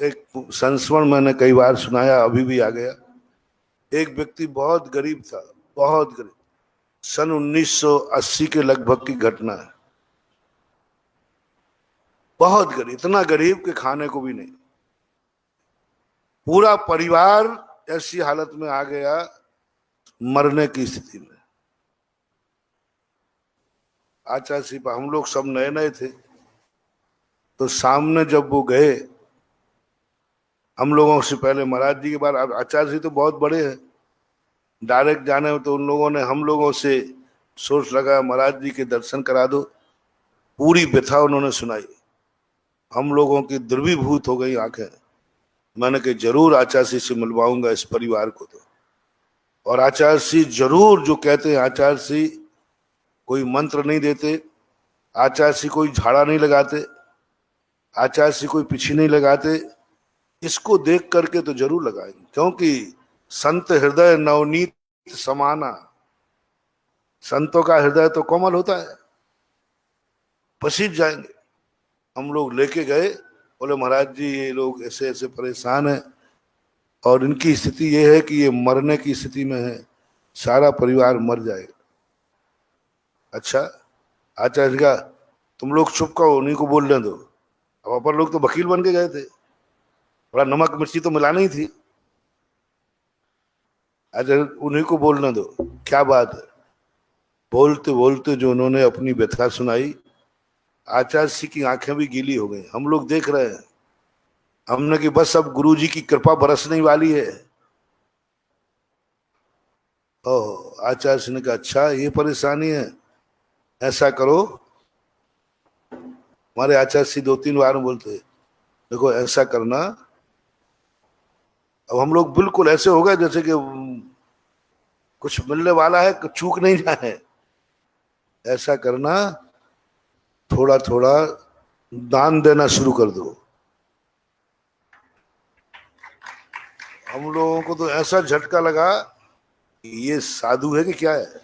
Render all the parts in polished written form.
एक संस्मरण मैंने कई बार सुनाया, अभी भी आ गया। एक व्यक्ति बहुत गरीब था, बहुत गरीब। सन 1980 के लगभग की घटना है। बहुत गरीब, इतना गरीब कि खाने को भी नहीं। पूरा परिवार ऐसी हालत में आ गया, मरने की स्थिति में। आचार्य सिपा, हम लोग सब नए नए थे, तो सामने जब वो गए, हम लोगों से पहले महाराज जी के बाद, अब आचार्य जी तो बहुत बड़े हैं, डायरेक्ट जाने में तो उन लोगों ने हम लोगों से सोच लगा महाराज जी के दर्शन करा दो। पूरी व्यथा उन्होंने सुनाई। हम लोगों की द्रवीभूत हो गई आंखें। मैंने कहा जरूर आचार्य जी से मिलवाऊंगा इस परिवार को तो। और आचार्य जी जरूर जो कहते हैं, आचार्य जी कोई मंत्र नहीं देते, आचार्य जी कोई झाड़ा नहीं लगाते, आचार्य जी कोई पिछी नहीं लगाते। इसको देख करके तो जरूर लगाएंगे, क्योंकि संत हृदय नवनीत समाना। संतों का हृदय तो कोमल होता है, पसीज जाएंगे। हम लोग लेके गए, बोले महाराज जी ये लोग ऐसे ऐसे परेशान हैं और इनकी स्थिति ये है कि ये मरने की स्थिति में है, सारा परिवार मर जाएगा। अच्छा, आचार्य जी का तुम लोग चुप करो, उन्हीं को बोलने दो। अब अपन लोग तो वकील बन के गए थे, थोड़ा नमक मिर्ची तो मिलानी ही थी। अच्छा, उन्हीं को बोलने दो। क्या बात है। बोलते बोलते जो उन्होंने अपनी व्यथा सुनाई, आचार्य जी की आंखें भी गीली हो गई। हम लोग देख रहे हैं। हमने कि बस अब गुरु जी की कृपा बरसने वाली है। ओह, आचार्य जी ने कहा अच्छा ये परेशानी है, ऐसा करो। हमारे आचार्य जी 2-3 बार बोलते, देखो ऐसा करना। अब हम लोग बिल्कुल ऐसे हो गए जैसे कि कुछ मिलने वाला है, चूक नहीं जाए। ऐसा करना, थोड़ा थोड़ा दान देना शुरू कर दो। हम लोगों को तो ऐसा झटका लगा कि ये साधु है कि क्या है।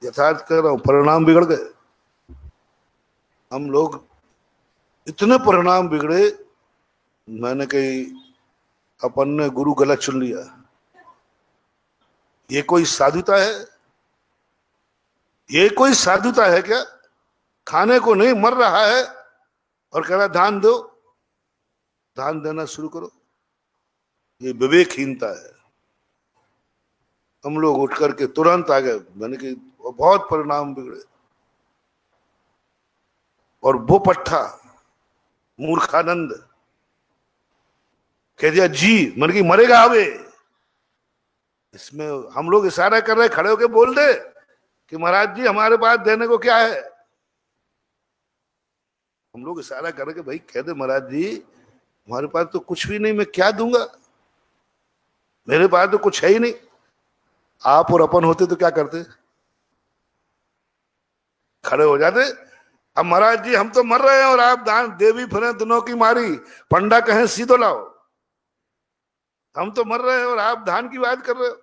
यथार्थ कर रहा हूं, परिणाम बिगड़ गए। हम लोग इतने परिणाम बिगड़े, मैंने कही अपन ने गुरु गलत चुन लिया। ये कोई साधुता है? ये कोई साधुता है क्या? खाने को नहीं, मर रहा है और कह रहा दान दो, दान देना शुरू करो। ये विवेकहीनता है। हम लोग उठ करके तुरंत आ गए। मैंने कि बहुत परिणाम बिगड़े। और वो पट्टा मूर्खानंद कह दिया जी, मन की मरेगा अबे। इसमें हम लोग इशारा कर रहे, खड़े होके बोल दे कि महाराज जी हमारे पास देने को क्या है। हम लोग इशारा कर रहे कि भाई कह दे महाराज जी हमारे पास तो कुछ भी नहीं, मैं क्या दूंगा, मेरे पास तो कुछ है ही नहीं। आप और अपन होते तो क्या करते? खड़े हो जाते। अब महाराज जी हम तो मर रहे हैं और आप दान देवी फिरे दिनों की मारी, पंडा कहें सीधो लाओ। हम तो मर रहे हैं और आप धान की बात कर रहे हो।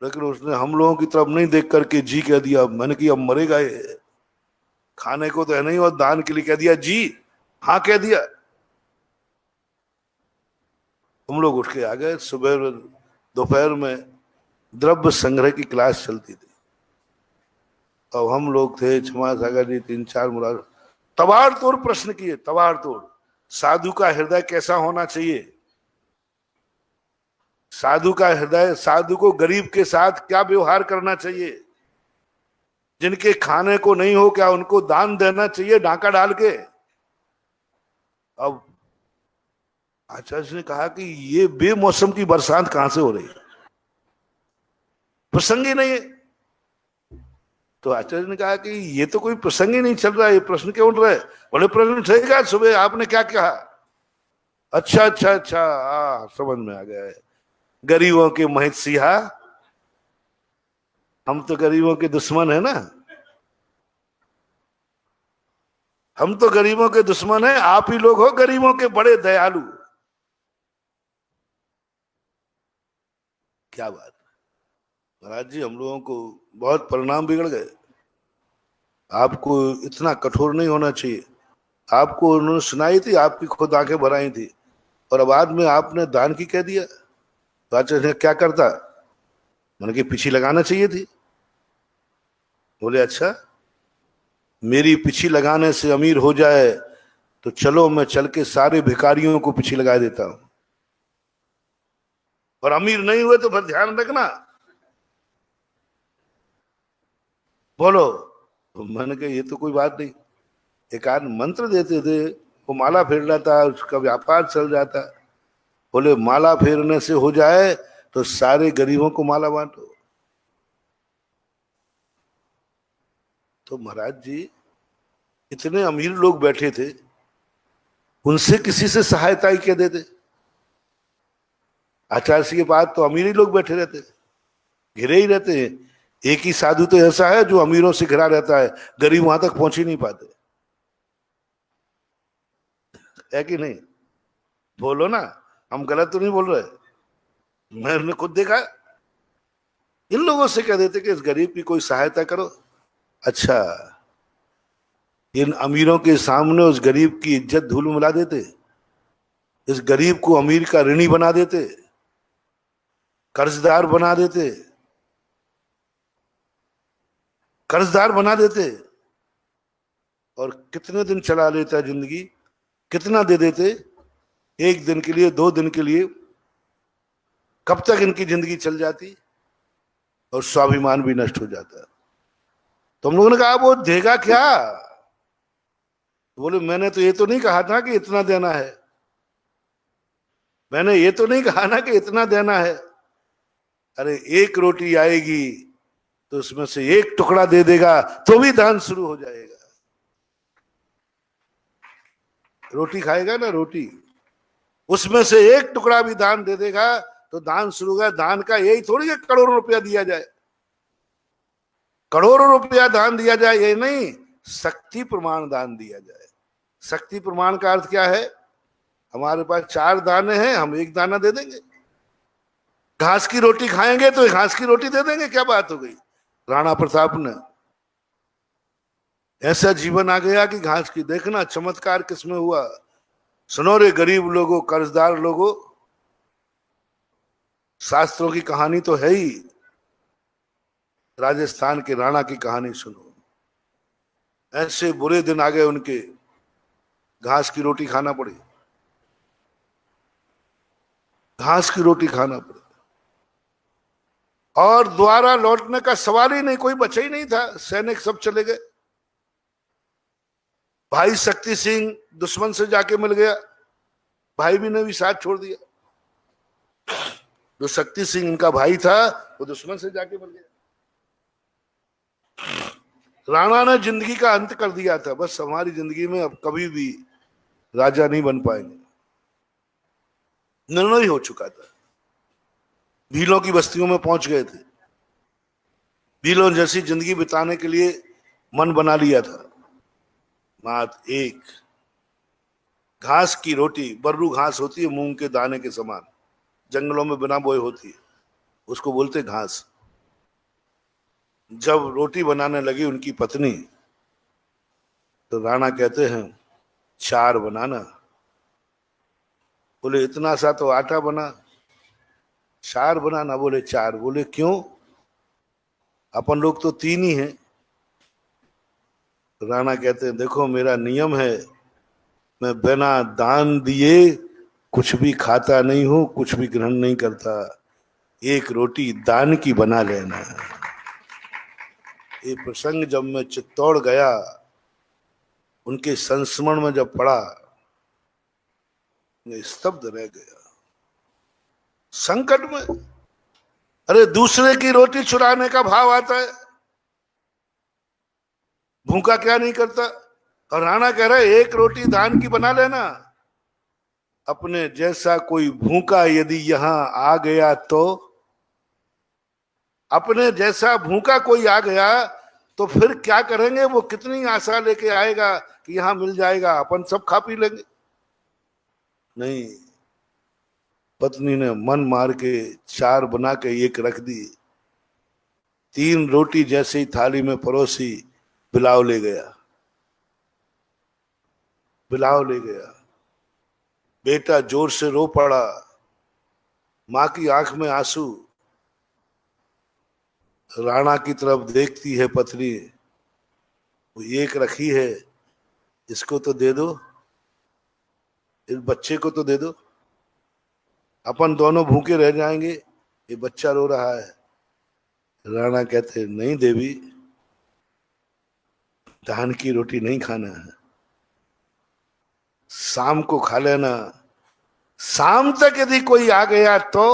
लेकिन उसने हम लोगों की तरफ नहीं देख करके जी कह दिया। मैंने कि अब मरेगा ये, खाने को तो है नहीं, और दान के लिए कह दिया जी, हाँ कह दिया। हम लोग उठ के आ गए। सुबह दोपहर में द्रव्य संग्रह की क्लास चलती थी। अब हम लोग थे, क्षमा सागर जी 3-4 मुराद, तबाड़ तोड़ प्रश्न किए, तबाड़ तोड़। साधु का हृदय कैसा होना चाहिए, साधु का हृदय, साधु को गरीब के साथ क्या व्यवहार करना चाहिए, जिनके खाने को नहीं हो क्या उनको दान देना चाहिए डांका डाल के। अब आचार्य ने कहा कि ये बेमौसम की बरसात कहां से हो रही है, प्रसंग ही नहीं है। तो आचार्य ने कहा कि ये तो कोई प्रसंग ही नहीं चल रहा है, ये प्रश्न क्यों उठ रहा है? बोले प्रश्न ठेगा, सुबह आपने क्या कहा? अच्छा अच्छा अच्छा, समझ में आ गया है। गरीबों के महित सिहा, हम तो गरीबों के दुश्मन है ना। हम तो गरीबों के दुश्मन हैं, आप ही लोग हो गरीबों के बड़े दयालु। क्या बात। महाराज जी हम लोगों को बहुत परिणाम बिगड़ गए। आपको इतना कठोर नहीं होना चाहिए। आपको उन्होंने सुनाई थी, आपकी खुद आंखें भर आई थी, और बाद में आपने दान की कह दिया। तो आचार्य क्या करता? मैंने कि पीछे लगाना चाहिए थी। बोले अच्छा, मेरी पीछे लगाने से अमीर हो जाए तो चलो मैं चल के सारे भिखारियों को पीछे लगा देता हूं, और अमीर नहीं हुए तो फिर ध्यान रखना। बोलो। तो मैंने कहा ये तो कोई बात नहीं। एक आध मंत्र देते थे, वो माला फेर लेता, उसका व्यापार चल जाता। बोले माला फेरने से हो जाए तो सारे गरीबों को माला बांटो। तो महाराज जी, इतने अमीर लोग बैठे थे, उनसे किसी से सहायता ही क्या देते? आचार्य जी के पास तो अमीर ही लोग बैठे रहते, घिरे ही रहते हैं। एक ही साधु तो ऐसा है जो अमीरों से घिरा रहता है, गरीब वहां तक पहुंच ही नहीं पाते, है कि नहीं? बोलो ना, हम गलत तो नहीं बोल रहे। मैंने खुद देखा। इन लोगों से कह देते कि इस गरीब की कोई सहायता करो। अच्छा, इन अमीरों के सामने उस गरीब की इज्जत धूल में मिला देते, इस गरीब को अमीर का ऋणी बना देते, कर्जदार बना देते, कर्जदार बना देते, और कितने दिन चला लेता जिंदगी, कितना दे देते, एक दिन के लिए, 2 दिन के लिए, कब तक इनकी जिंदगी चल जाती, और स्वाभिमान भी नष्ट हो जाता। तो हम लोगों ने कहा वो देगा क्या? बोले मैंने तो ये तो नहीं कहा था कि इतना देना है, मैंने ये तो नहीं कहा ना कि इतना देना है। अरे एक रोटी आएगी तो उसमें से एक टुकड़ा दे देगा तो भी दान शुरू हो जाएगा। रोटी खाएगा ना, रोटी, उसमें से एक टुकड़ा भी दान दे देगा तो दान शुरू होगा। दान का यही थोड़ी है करोड़ों रुपया दिया जाए, करोड़ों रुपया दान दिया जाए ये नहीं, शक्ति प्रमाण दान दिया जाए। शक्ति प्रमाण का अर्थ क्या है? हमारे पास 4 दाने हैं, हम 1 दाना दे देंगे। घास की रोटी खाएंगे तो घास की रोटी दे देंगे, क्या बात हो गई? राणा प्रताप ने ऐसा जीवन आ गया कि घास की, देखना चमत्कार किसमें हुआ। सुनो रे गरीब लोगों, कर्जदार लोगों, शास्त्रों की कहानी तो है ही, राजस्थान के राणा की कहानी सुनो। ऐसे बुरे दिन आ गए उनके, घास की रोटी खाना पड़ी, घास की रोटी खाना पड़ी, और द्वारा लौटने का सवाल ही नहीं, कोई बचा ही नहीं था, सैनिक सब चले गए। भाई शक्ति सिंह दुश्मन से जाके मिल गया, भाई भी ने भी साथ छोड़ दिया। जो शक्ति सिंह इनका भाई था वो दुश्मन से जाके मिल गया। राणा ने जिंदगी का अंत कर दिया था, बस हमारी जिंदगी में अब कभी भी राजा नहीं बन पाएंगे, निर्णय हो चुका था। भीलों की बस्तियों में पहुंच गए थे, भीलों जैसी जिंदगी बिताने के लिए मन बना लिया था। मात्र एक घास की रोटी, बर्रू घास होती है मूंग के दाने के समान, जंगलों में बिना बोए होती है, उसको बोलते घास। जब रोटी बनाने लगी उनकी पत्नी, तो राणा कहते हैं 4 बनाना। बोले इतना सा तो आटा बना, 4 बनाना? बोले 4। बोले क्यों? अपन लोग तो 3 ही हैं। राणा कहते हैं देखो मेरा नियम है, मैं बिना दान दिए कुछ भी खाता नहीं हूं, कुछ भी ग्रहण नहीं करता। एक रोटी दान की बना लेना। ये प्रसंग जब मैं चित्तौड़ गया, उनके संस्मरण में जब पड़ा, मैं स्तब्ध रह गया। संकट में, अरे दूसरे की रोटी चुराने का भाव आता है, भूखा क्या नहीं करता। और राणा कह रहा है एक रोटी दान की बना लेना। अपने जैसा कोई भूखा यदि यहां आ गया तो, अपने जैसा भूखा कोई आ गया तो फिर क्या करेंगे? वो कितनी आशा लेके आएगा कि यहां मिल जाएगा, अपन सब खा पी लेंगे। नहीं, पत्नी ने मन मार के 4 बना के एक रख दी। 3 रोटी जैसे ही थाली में परोसी, बिलाव ले गया। बिलाव ले गया। बेटा जोर से रो पड़ा, मां की आंख में आंसू। राणा की तरफ देखती है पत्नी, वो एक रखी है, इसको तो दे दो, इस बच्चे को तो दे दो, अपन दोनों भूखे रह जाएंगे, ये बच्चा रो रहा है। राणा कहते नहीं देवी, धान की रोटी नहीं खाना है, शाम को खा लेना। शाम तक यदि कोई आ गया तो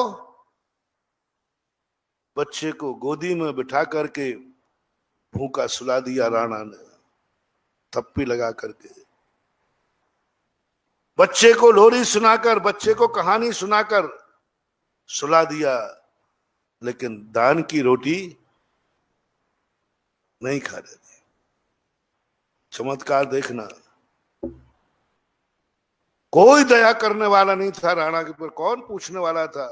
बच्चे को गोदी में बिठा करके भूखा सुला दिया राणा ने, थप्पी लगा करके। बच्चे को लोरी सुनाकर, बच्चे को कहानी सुनाकर सुला दिया, लेकिन दान की रोटी नहीं खा रहे थे। चमत्कार देखना, कोई दया करने वाला नहीं था राणा के ऊपर, कौन पूछने वाला था।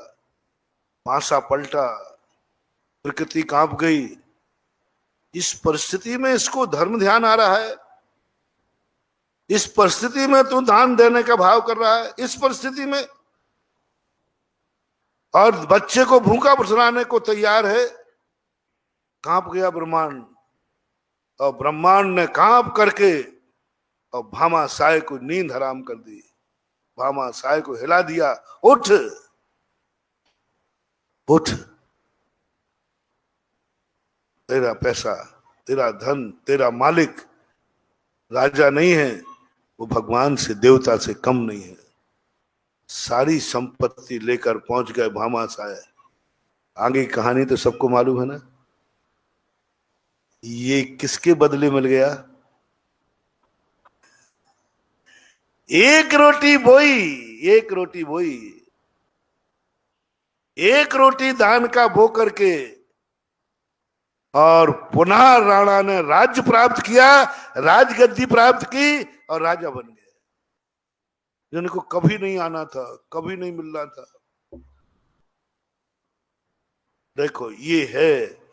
पासा पलटा, प्रकृति कांप गई। इस परिस्थिति में इसको धर्म ध्यान आ रहा है, इस परिस्थिति में तू दान देने का भाव कर रहा है, इस परिस्थिति में, और बच्चे को भूखा सुलाने को तैयार है। कांप गया ब्रह्मांड, और ब्रह्मांड ने कांप करके और भामा साय को नींद हराम कर दी। भामा साय को हिला दिया, उठ उठ, तेरा पैसा, तेरा धन, तेरा मालिक राजा नहीं है, वो भगवान से, देवता से कम नहीं है। सारी संपत्ति लेकर पहुंच गए भामा साय। आगे की कहानी तो सबको मालूम है ना। ये किसके बदले मिल गया? एक रोटी बोई, एक रोटी बोई, एक रोटी दान का बो करके, और पुनः राणा ने राज्य प्राप्त किया, राजगद्दी प्राप्त की और राजा बन गए, जिनको कभी नहीं आना था, कभी नहीं मिलना था। देखो ये है।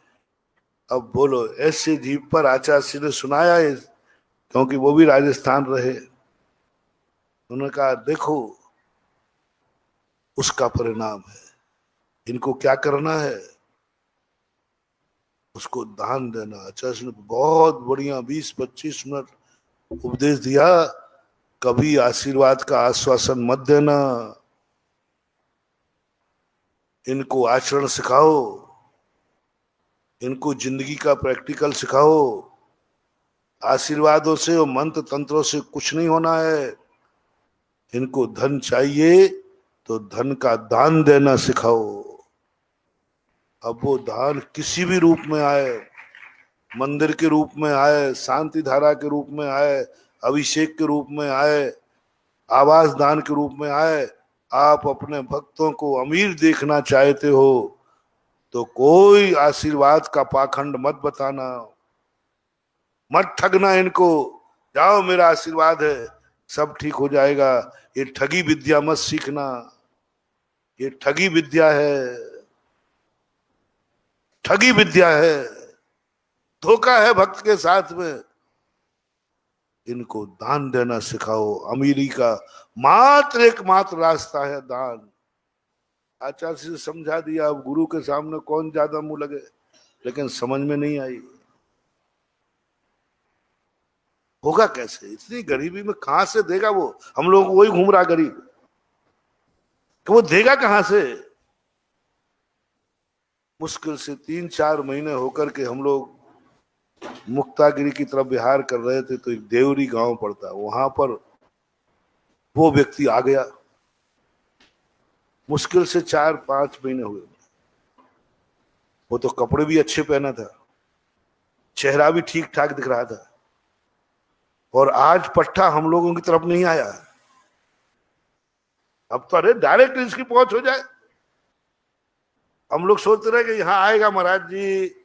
अब बोलो, ऐसे जीव पर आचार्य ने सुनाया है, क्योंकि वो भी राजस्थान रहे। उन्होंने कहा देखो उसका परिणाम है, इनको क्या करना है, उसको दान देना। आचार्य ने बहुत बढ़िया 20-25 मिनट उपदेश दिया। कभी आशीर्वाद का आश्वासन मत देना, इनको आचरण सिखाओ, इनको जिंदगी का प्रैक्टिकल सिखाओ। आशीर्वादों से और मंत्र तंत्रों से कुछ नहीं होना है। इनको धन चाहिए तो धन का दान देना सिखाओ। अब वो दान किसी भी रूप में आए, मंदिर के रूप में आए, शांति धारा के रूप में आए, अभिषेक के रूप में आए, आवास दान के रूप में आए। आप अपने भक्तों को अमीर देखना चाहते हो तो कोई आशीर्वाद का पाखंड मत बताना, मत ठगना इनको। जाओ मेरा आशीर्वाद है, सब ठीक हो जाएगा। ये ठगी विद्या मत सीखना, ये ठगी विद्या है, ठगी विद्या है, धोखा है भक्त के साथ में। इनको दान देना सिखाओ। अमीरी का मात्र एकमात्र रास्ता है दान। आचार्य से समझा दिया, अब गुरु के सामने कौन ज्यादा मुंह लगे, लेकिन समझ में नहीं आई। होगा कैसे, इतनी गरीबी में कहां से देगा वो? हम लोग वही घूम रहा गरीब, तो वो देगा कहां से? मुश्किल से 3-4 महीने होकर के हम लोग मुक्तागिरी की तरफ विहार कर रहे थे, तो एक देवरी गांव पड़ता, वहां पर वो व्यक्ति आ गया। मुश्किल से 4-5 महीने हुए। वो तो कपड़े भी अच्छे पहना था, चेहरा भी ठीक ठाक दिख रहा था, और आज पट्टा हम लोगों की तरफ नहीं आया। अब तो अरे डायरेक्ट इसकी पहुंच हो जाए। हम लोग सोचते रहे कि यहाँ आएगा महाराज जी,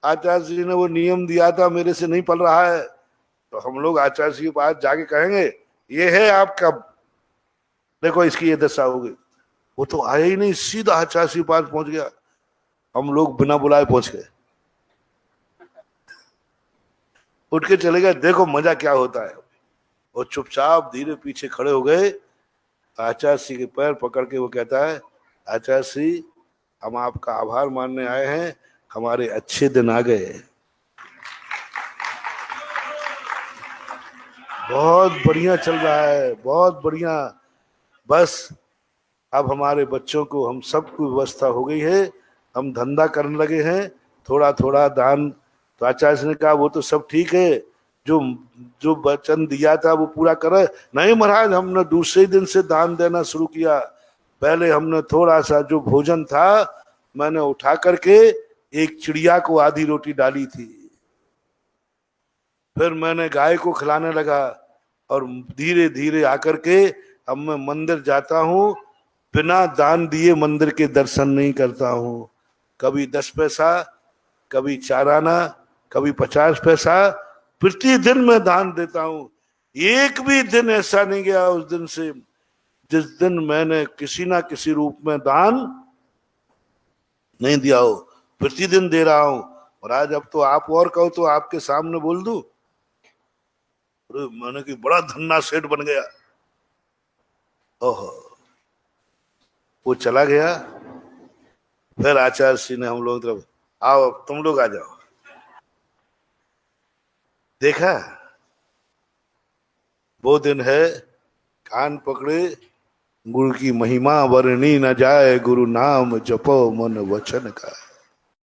आचार्य जी ने वो नियम दिया था, मेरे से नहीं पल रहा है, तो हम लोग आचार्य जी के पास जाके कहेंगे ये है आपका, देखो इसकी ये दशा हो गई। वो तो आया ही नहीं, सीधा आचार्य जी के पास पहुंच गया। हम लोग बिना बुलाए पहुंच गए, उठ के चले गए। देखो मजा क्या होता है। और चुपचाप धीरे पीछे खड़े हो गए। आचार्य श्री के पैर पकड़ के वो कहता है, आचार्य श्री हम आपका आभार मानने आए हैं, हमारे अच्छे दिन आ गए। बहुत बढ़िया चल रहा है, बहुत बढ़िया। बस अब हमारे बच्चों को हम सबको व्यवस्था हो गई है, हम धंधा करने लगे हैं, थोड़ा थोड़ा दान। तो आचार्य ने कहा वो तो सब ठीक है, जो जो वचन दिया था वो पूरा करे। नहीं महाराज, हमने दूसरे दिन से दान देना शुरू किया। पहले हमने थोड़ा सा जो भोजन था मैंने उठा करके एक चिड़िया को आधी रोटी डाली थी, फिर मैंने गाय को खिलाने लगा, और धीरे धीरे आकर के अब मैं मंदिर जाता हूँ, बिना दान दिए मंदिर के दर्शन नहीं करता हूँ। कभी 10 पैसा, कभी 4 आना, कभी 50 पैसा, प्रतिदिन मैं दान देता हूँ। एक भी दिन ऐसा नहीं गया उस दिन से जिस दिन मैंने किसी ना किसी रूप में दान नहीं दिया हो। प्रतिदिन दे रहा हूं। और आज अब तो आप और कहो तो आपके सामने बोल दूं, अरे मैंने कि बड़ा धन्ना सेठ बन गया। ओहो, वो चला गया। फिर आचार्य श्री ने हम लोग तरफ, आओ तुम लोग आ जाओ। देखा, वो दिन है, कान पकड़े, गुरु की महिमा वर्णी न जाए, गुरु नाम जपो मन वचन का।